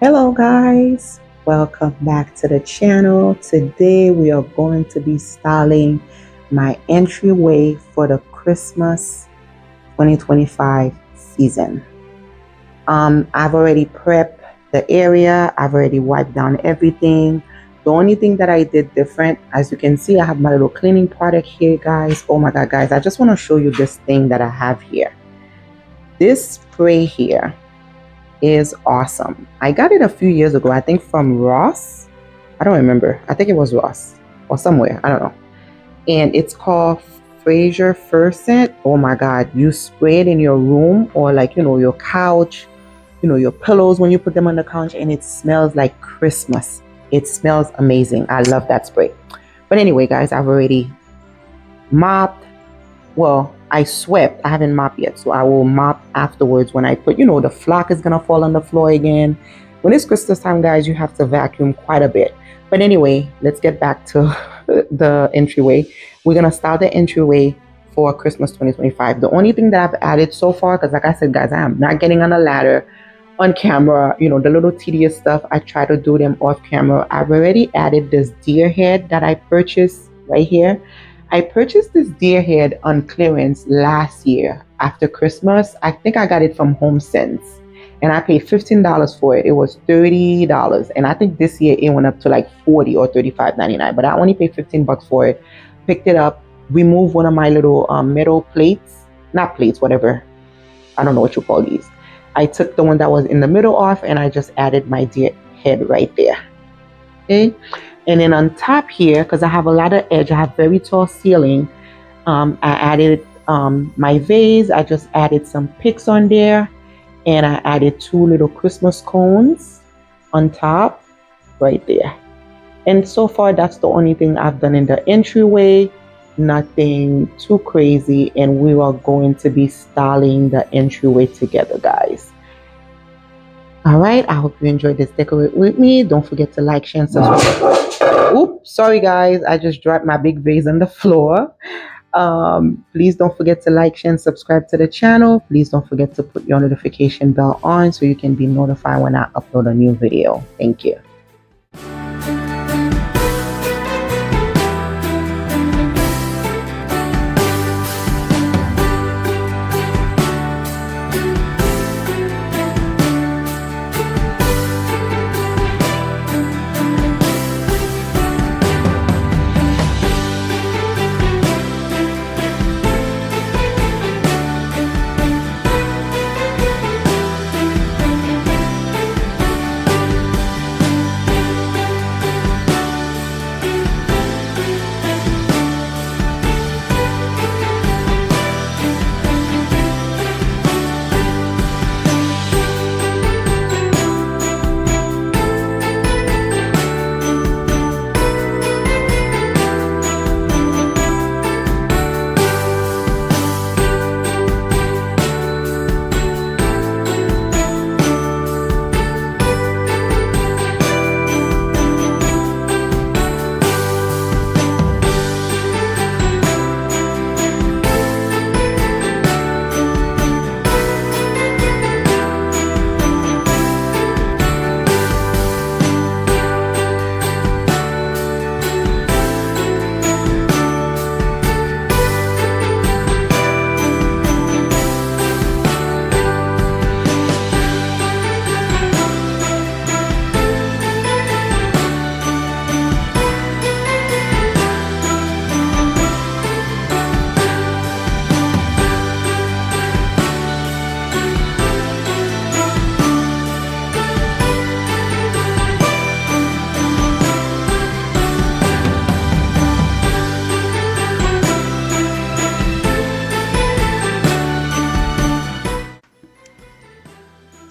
Hello guys, welcome back to the channel. Today we are going to be styling my entryway for the Christmas 2025 season. I've already prepped the area. I've already wiped down everything. The only thing that I did different, as you can see, I have my little cleaning product here, guys. Oh my God, guys, I just want to show you this thing that I have here. This spray here is awesome. I got it a few years ago, I think from Ross. I don't remember. I think it was Ross or somewhere. I don't know. And it's called Fraser First Scent. Oh my God. You spray it in your room or like, your couch, your pillows when you put them on the couch, and it smells like Christmas. It smells amazing. I love that spray. But anyway, guys, I've already mopped. Well, I swept. I haven't mopped yet, so I will mop afterwards when I put, the flock is gonna fall on the floor again. When it's Christmas time, guys, you have to vacuum quite a bit. But anyway, let's get back to the entryway. We're gonna start the entryway for Christmas 2025. The only thing that I've added so far, because like I said, guys, I am not getting on a ladder on camera. The little tedious stuff, I try to do them off camera. I've already added this deer head that I purchased right here. I purchased this deer head on clearance last year after Christmas. I think I got it from HomeSense and I paid $15 for it. It was $30. And I think this year it went up to like 40 or 35.99. But I only paid 15 bucks for it. Picked it up, removed one of my little metal plates, not plates, whatever. I don't know what you call these. I took the one that was in the middle off and I just added my deer head right there. Okay. And then on top here, because I have a lot of edge, I have very tall ceiling. I added my vase. I just added some picks on there, and I added two little Christmas cones on top, right there. And so far, that's the only thing I've done in the entryway. Nothing too crazy, and we are going to be styling the entryway together, guys. All right, I hope you enjoyed this decorate with me. Don't forget to like, share, and subscribe. Oops, sorry guys, I just dropped my big vase on the floor. Please don't forget to like, share, and subscribe to the channel. Please don't forget to put your notification bell on so you can be notified when I upload a new video. Thank you.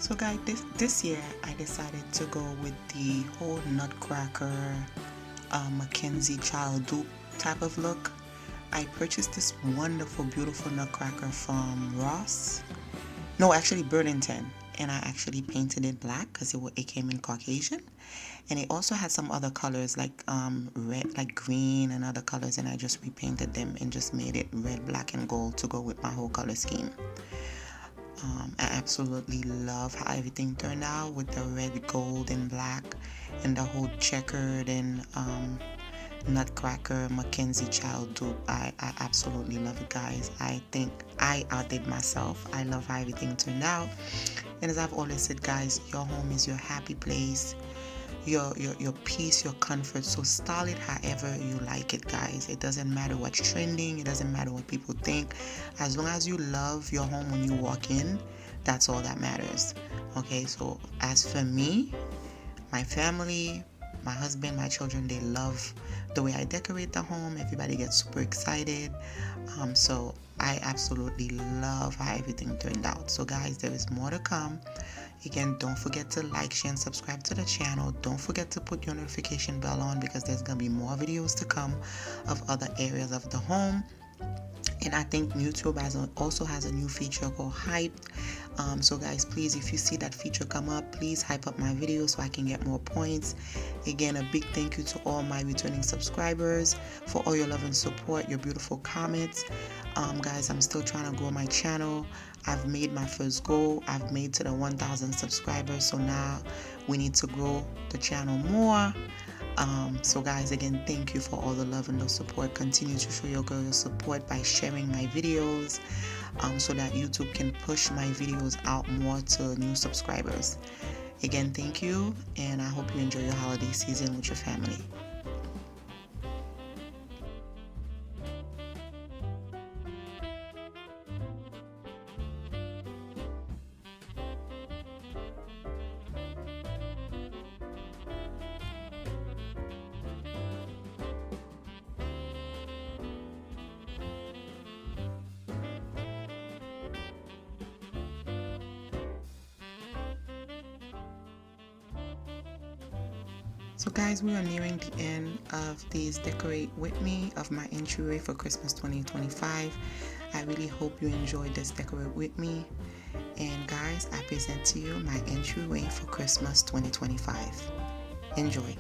So guys, this year I decided to go with the whole nutcracker Mackenzie child dupe type of look. I purchased this wonderful, beautiful nutcracker from Ross. No, actually Burlington. And I actually painted it black because it came in Caucasian. And it also had some other colors like red, like green and other colors. And I just repainted them and just made it red, black, and gold to go with my whole color scheme. I absolutely love how everything turned out with the red, gold, and black, and the whole checkered and nutcracker Mackenzie child dupe. I absolutely love it, guys. I think I outdid myself. I love how everything turned out. And as I've always said, guys, your home is your happy place, your peace, your comfort. So style it however you like it, guys. It doesn't matter what's trending. It doesn't matter what people think. As long as you love your home when you walk in, that's all that matters. Okay, so as for me, my family, my husband, my children, they love the way I decorate the home. Everybody gets super excited. So I absolutely love how everything turned out. So guys, there is more to come. Again, don't forget to like, share, and subscribe to the channel. Don't forget to put your notification bell on because there's going to be more videos to come of other areas of the home. And I think YouTube also has a new feature called Hyped. So guys, please, if you see that feature come up, please hype up my video so I can get more points. Again, a big thank you to all my returning subscribers for all your love and support, your beautiful comments. Guys, I'm still trying to grow my channel. I've made my first goal. I've made to the 1,000 subscribers. So now we need to grow the channel more. So guys, again, thank you for all the love and the support. Continue to show your girl your support by sharing my videos so that YouTube can push my videos out more to new subscribers. Again, thank you, and I hope you enjoy your holiday season with your family. So guys, we are nearing the end of this Decorate With Me of my entryway for Christmas 2025. I really hope you enjoyed this Decorate With Me. And guys, I present to you my entryway for Christmas 2025. Enjoy.